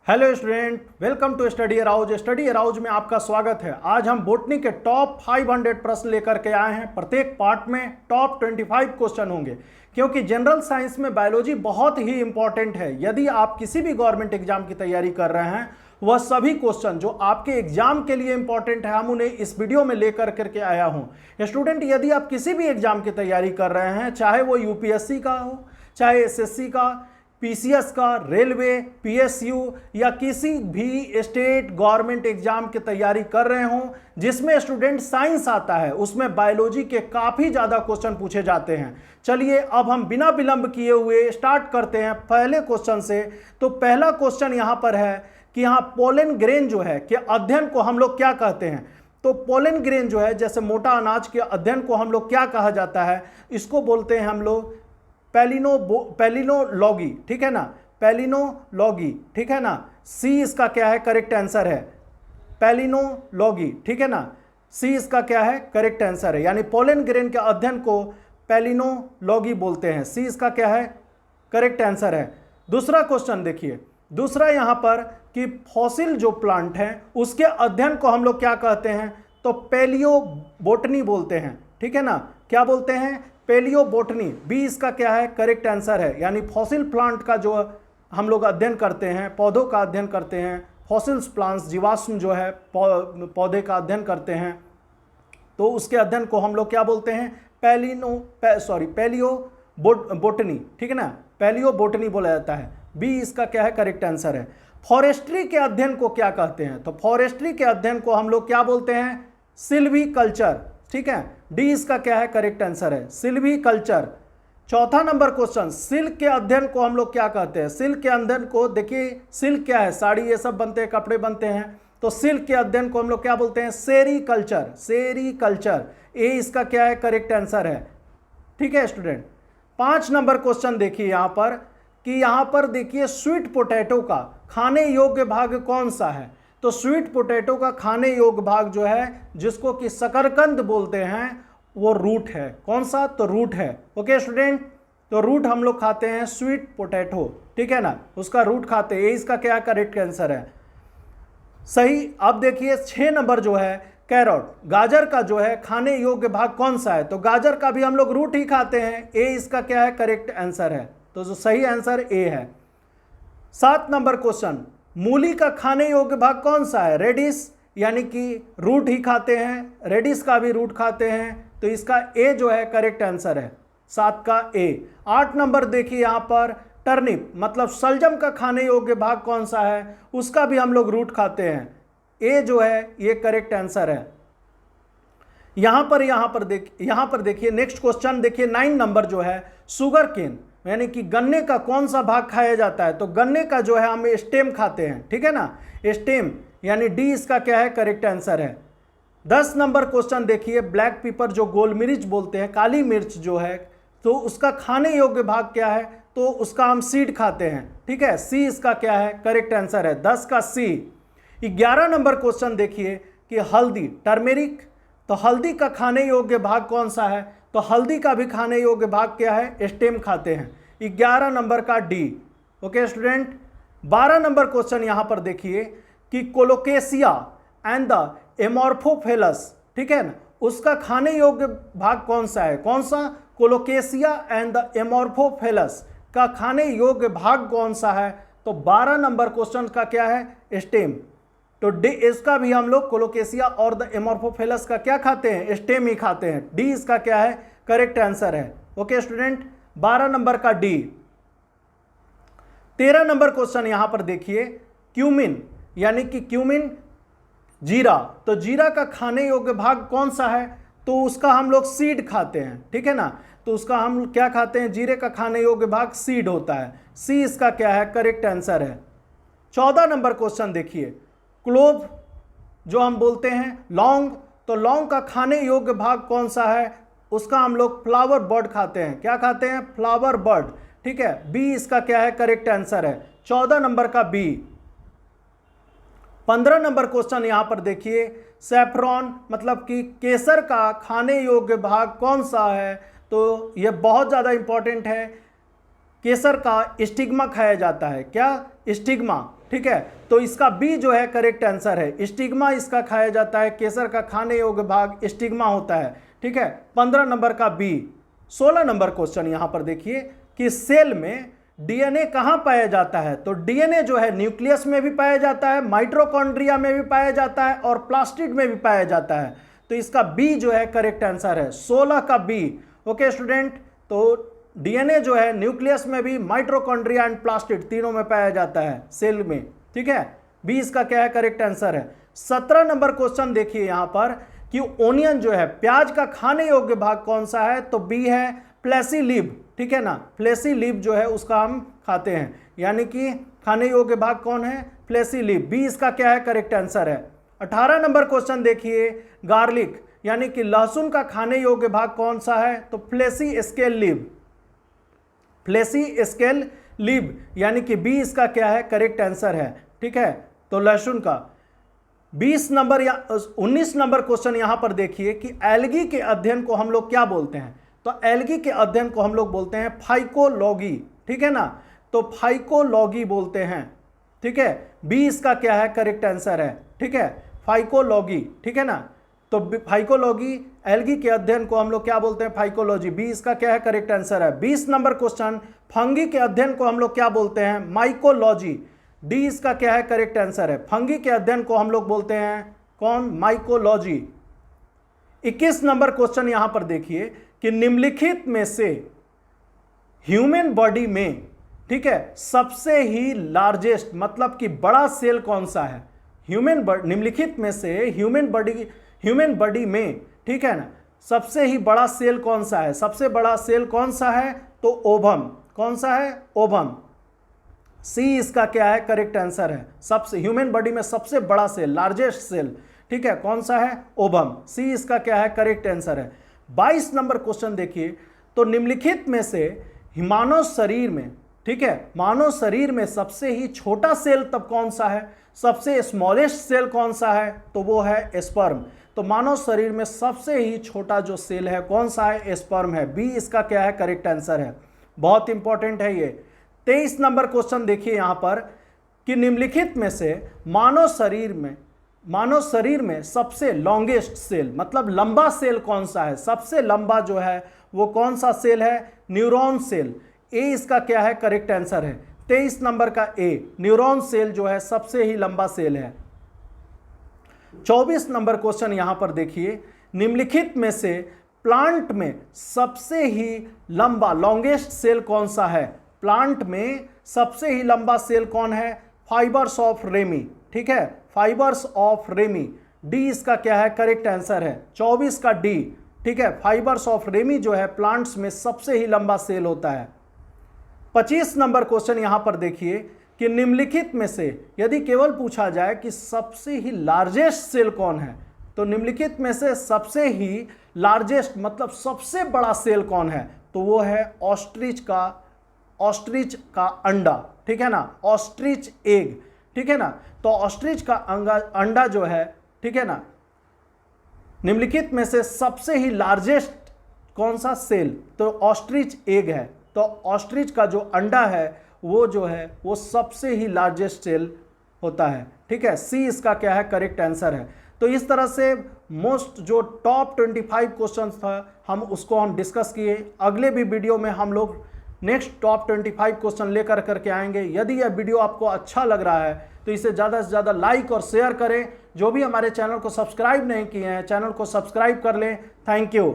Hello student, welcome to study arouse. Study arouse में आपका स्वागत है। आज हम बॉटनी के टॉप 500 प्रश्न लेकर के आए हैं। प्रत्येक पार्ट में टॉप 25 क्वेश्चन होंगे, क्योंकि जनरल साइंस में बायोलॉजी बहुत ही इंपॉर्टेंट है। यदि आप किसी भी गवर्नमेंट एग्जाम की तैयारी कर रहे हैं, वह सभी क्वेश्चन जो आपके एग्जाम के लिए इंपॉर्टेंट है, हम उन्हें इस वीडियो में लेकर करके आया हूं। स्टूडेंट, यदि आप किसी भी एग्जाम की तैयारी कर रहे हैं, चाहे वो यूपीएससी का हो, चाहे एसएससी का, पीसीएस का, रेलवे, पीएसयू या किसी भी स्टेट गवर्नमेंट एग्जाम की तैयारी कर रहे हों जिसमें स्टूडेंट साइंस आता है, उसमें बायोलॉजी के काफ़ी ज़्यादा क्वेश्चन पूछे जाते हैं। चलिए अब हम बिना विलंब किए हुए स्टार्ट करते हैं पहले क्वेश्चन से। तो पहला क्वेश्चन यहाँ पर है कि यहाँ पोलन ग्रेन जो है कि अध्ययन को हम लोग क्या कहते हैं। तो पोलन ग्रेन जो है, जैसे मोटा अनाज के अध्ययन को हम लोग क्या कहा जाता है, इसको बोलते हैं हम लोग पैलिनोलॉजी, ठीक है ना, पैलिनोलॉजी, ठीक है ना। सी इसका क्या है, करेक्ट आंसर है, पैलिनोलॉजी, ठीक है ना। सी इसका क्या है, करेक्ट आंसर है, यानी पोलन ग्रेन के अध्ययन को पैलिनोलॉजी बोलते हैं। सी इसका क्या है, करेक्ट आंसर है। दूसरा क्वेश्चन देखिए, दूसरा यहाँ पर कि फॉसिल जो प्लांट है उसके अध्ययन को हम लोग क्या कहते हैं, तो पैलियोबोटनी बोलते हैं, ठीक है ना। क्या बोलते हैं, पैलियोबोटनी। बी इसका क्या है, करेक्ट आंसर है, यानी फॉसिल प्लांट का जो हम लोग अध्ययन करते हैं, पौधों का अध्ययन करते हैं, फॉसिल्स प्लांट्स, जीवाश्म जो है पौधे का अध्ययन करते हैं, तो उसके अध्ययन को हम लोग क्या बोलते हैं, पैलियोबोटनी, ठीक है ना, पैलियोबोटनी बोला जाता है। बी इसका क्या है, करेक्ट आंसर है। फॉरेस्ट्री के अध्ययन को क्या कहते हैं, तो फॉरेस्ट्री के अध्ययन को हम लोग क्या बोलते हैं, सिल्वीकल्चर, ठीक है। डी इसका क्या है, करेक्ट आंसर है, सिल्वीकल्चर। चौथा नंबर क्वेश्चन, सिल्क के अध्ययन को हम लोग क्या कहते हैं। सिल्क के अध्ययन को देखिए, सिल्क क्या है, साड़ी ये सब बनते हैं, कपड़े बनते हैं, तो सिल्क के अध्ययन को हम लोग क्या बोलते हैं, सेरीकल्चर, सेरीकल्चर। ए इसका क्या है, करेक्ट आंसर है, ठीक है स्टूडेंट। 5 नंबर क्वेश्चन देखिए यहाँ पर कि यहाँ पर देखिए स्वीट पोटैटो का खाने योग्य भाग कौन सा है। तो स्वीट पोटैटो का खाने योग्य भाग जो है, जिसको कि शकरकंद बोलते हैं, वो रूट है। कौन सा, तो रूट है। ओके स्टूडेंट, तो रूट हम लोग खाते हैं स्वीट पोटैटो, ठीक है ना, उसका रूट खाते हैं। इसका क्या करेक्ट आंसर है, सही। अब देखिए 6 नंबर जो है, कैरोट, गाजर का जो है खाने योग्य भाग कौन सा है, तो गाजर का भी हम लोग रूट ही खाते हैं। ए इसका क्या है, करेक्ट आंसर है, तो जो सही आंसर ए है। 7 नंबर क्वेश्चन, मूली का खाने योग्य भाग कौन सा है, रेडिश, यानी कि रूट ही खाते हैं, रेडिश का भी रूट खाते हैं, तो इसका ए जो है करेक्ट आंसर है, 7 का ए। 8 नंबर देखिए यहाँ पर, टर्निप मतलब शलजम का खाने योग्य भाग कौन सा है, उसका भी हम लोग रूट खाते हैं। ए जो है ये करेक्ट आंसर है। यहाँ पर देखिए नेक्स्ट क्वेश्चन देखिए, 9 नंबर जो है, शुगर केन यानी कि गन्ने का कौन सा भाग खाया जाता है, तो गन्ने का जो है हम स्टेम खाते हैं, ठीक है ना, स्टेम, यानी डी इसका क्या है, करेक्ट आंसर है। 10 नंबर क्वेश्चन देखिए, ब्लैक पेपर जो गोल मिर्च बोलते हैं, काली मिर्च जो है, तो उसका खाने योग्य भाग क्या है, तो उसका हम सीड खाते हैं, ठीक है। सी इसका क्या है, करेक्ट आंसर है, 10 का सी। 11 नंबर क्वेश्चन देखिए कि हल्दी, टर्मेरिक, तो हल्दी का खाने योग्य भाग कौन सा है, तो हल्दी का भी खाने योग्य भाग क्या है, स्टेम खाते हैं। 11 नंबर का D. Okay student, 12 number question यहां पर देखिए कि कोलोकेशिया एंड द एमॉर्फोफेलस, ठीक है ना, उसका खाने योग्य भाग कौन सा है, कौन सा, कोलोकेशिया एंड द एमॉर्फोफेलस का खाने योग्य भाग कौन सा है, तो 12 नंबर क्वेश्चन का क्या है, स्टेम। तो डी इसका भी हम लोग कोलोकेशिया और द एमॉर्फोफेलस का क्या खाते हैं, स्टेम ही खाते हैं। डी इसका क्या है, करेक्ट आंसर है। ओके स्टूडेंट, 12 नंबर का डी। 13 नंबर क्वेश्चन यहां पर देखिए, क्यूमिन यानी कि क्यूमिन, जीरा, तो जीरा का खाने योग्य भाग कौन सा है, तो उसका हम लोग सीड खाते हैं, ठीक है ना, तो उसका हम क्या खाते हैं, जीरे का खाने योग्य भाग सीड होता है। सी इसका क्या है, करेक्ट आंसर है। 14 नंबर क्वेश्चन देखिए, क्लोव जो हम बोलते हैं, लौंग, तो लौंग का खाने योग्य भाग कौन सा है, उसका हम लोग फ्लावर बर्ड खाते हैं। क्या खाते हैं, फ्लावर बर्ड, ठीक है। बी इसका क्या है, करेक्ट आंसर है, 14 नंबर का बी। 15 नंबर क्वेश्चन यहां पर देखिए, सैफ्रॉन मतलब कि केसर का खाने योग्य भाग कौन सा है, तो यह बहुत ज़्यादा इंपॉर्टेंट है। केसर का स्टिग्मा खाया जाता है, क्या, स्टिग्मा, ठीक है, तो इसका बी जो है करेक्ट आंसर है। स्टिग्मा इसका खाया जाता है, केसर का खाने योग्य भाग स्टिग्मा होता है, ठीक है। 15 नंबर का बी। 16 नंबर क्वेश्चन यहां पर देखिए कि सेल में डीएनए कहां पाया जाता है। तो डीएनए जो है न्यूक्लियस में भी पाया जाता है, माइटोकॉन्ड्रिया में भी पाया जाता है और प्लास्टिड में भी पाया जाता है। तो इसका बी जो है करेक्ट आंसर है, 16 का बी। ओके स्टूडेंट, तो डीएनए जो है न्यूक्लियस में भी, माइटोकॉन्ड्रिया एंड प्लास्टिड तीनों में पाया जाता है सेल में, ठीक है। बी इसका क्या है करेक्ट आंसर है। 17 नंबर क्वेश्चन देखिए यहां पर कि ओनियन जो है, प्याज का खाने योग्य भाग कौन सा है। तो बी है फ्लेशी लीव, ठीक है ना। फ्लेशी लीव जो है उसका हम खाते हैं, यानी कि खाने योग्य भाग कौन है, फ्लेशी लीव। बी इसका क्या है करेक्ट आंसर है। 18 नंबर क्वेश्चन देखिए, गार्लिक यानी कि लहसुन का खाने योग्य भाग कौन सा है। तो fleshy scale leave, fleshy scale leave यानी कि बी इसका क्या है करेक्ट आंसर है, ठीक है। तो लहसुन का 20 नंबर या 19 नंबर क्वेश्चन यहां पर देखिए कि एल्गी के अध्ययन को हम लोग क्या बोलते हैं। तो एल्गी के अध्ययन को हम लोग बोलते हैं फाइकोलॉजी, ठीक है ना। तो फाइकोलॉजी बोलते हैं, ठीक है। बी इसका क्या है करेक्ट आंसर है, ठीक है, फाइकोलॉजी, ठीक है ना। तो फाइकोलॉजी, एल्गी के अध्ययन को हम लोग क्या बोलते हैं, फाइकोलॉजी। बी इसका क्या है करेक्ट आंसर है। 20 नंबर क्वेश्चन, फंगी के अध्ययन को हम लोग क्या बोलते हैं, माइकोलॉजी। डी इसका क्या है करेक्ट आंसर है। फंगी के अध्ययन को हम लोग बोलते हैं कौन, माइकोलॉजी। 21 नंबर क्वेश्चन यहां पर देखिए कि निम्नलिखित में से ह्यूमन बॉडी में, ठीक है, सबसे ही लार्जेस्ट मतलब कि बड़ा सेल कौन सा है। निम्नलिखित में से ह्यूमन बॉडी में, ठीक है ना, सबसे ही बड़ा सेल कौन सा है। सबसे बड़ा सेल कौन सा है। तो ओवम, कौन सा है, ओवम। सी इसका क्या है करेक्ट आंसर है। सबसे ह्यूमन बॉडी में सबसे बड़ा सेल, लार्जेस्ट सेल, ठीक है, कौन सा है, ओवम। सी इसका क्या है करेक्ट आंसर है। 22 नंबर क्वेश्चन देखिए, तो निम्नलिखित में से मानव शरीर में, ठीक है, मानव शरीर में सबसे ही छोटा सेल तब कौन सा है, सबसे स्मॉलेस्ट सेल कौन सा है। तो वो है स्पर्म। तो मानव शरीर में सबसे ही छोटा जो सेल है कौन सा है, स्पर्म है। बी इसका क्या है करेक्ट आंसर है। बहुत इंपॉर्टेंट है ये। 23 नंबर क्वेश्चन देखिए यहां पर कि निम्नलिखित में से मानव शरीर में सबसे लॉन्गेस्ट सेल मतलब लंबा सेल कौन सा है। सबसे लंबा जो है वो कौन सा सेल है, न्यूरॉन सेल। ए इसका क्या है करेक्ट आंसर है। 23 नंबर का ए, न्यूरॉन सेल जो है सबसे ही लंबा सेल है। 24 नंबर क्वेश्चन यहां पर देखिए, निम्नलिखित में से प्लांट में सबसे ही लंबा लॉन्गेस्ट सेल कौन सा है। प्लांट में सबसे ही लंबा सेल कौन है, फाइबर्स ऑफ रेमी, ठीक है, फाइबर्स ऑफ रेमी। डी इसका क्या है करेक्ट आंसर है। 24 का डी, ठीक है, फाइबर्स ऑफ रेमी जो है प्लांट्स में सबसे ही लंबा सेल होता है। 25 नंबर क्वेश्चन यहां पर देखिए कि निम्नलिखित में से यदि केवल पूछा जाए कि सबसे ही लार्जेस्ट सेल कौन है, तो निम्नलिखित में से सबसे ही लार्जेस्ट मतलब सबसे बड़ा सेल कौन है। तो वो है ऑस्ट्रिच का अंडा, ठीक है ना, ऑस्ट्रिच एग, ठीक है ना। तो ऑस्ट्रिच का अंडा जो है, ठीक है ना, निम्नलिखित में से सबसे ही लार्जेस्ट कौन सा सेल, तो ऑस्ट्रिच एग है। तो ऑस्ट्रिच का जो अंडा है वो जो है वो सबसे ही लार्जेस्ट सेल होता है, ठीक है। सी इसका क्या है करेक्ट आंसर है। तो इस तरह से मोस्ट जो टॉप 25 क्वेश्चंस था हम उसको हम डिस्कस किए। अगले भी वीडियो में हम लोग नेक्स्ट टॉप 25 क्वेश्चन लेकर करके आएंगे। यदि यह वीडियो आपको अच्छा लग रहा है तो इसे ज़्यादा से ज़्यादा लाइक और शेयर करें। जो भी हमारे चैनल को सब्सक्राइब नहीं किए हैं चैनल को सब्सक्राइब कर लें। Thank you.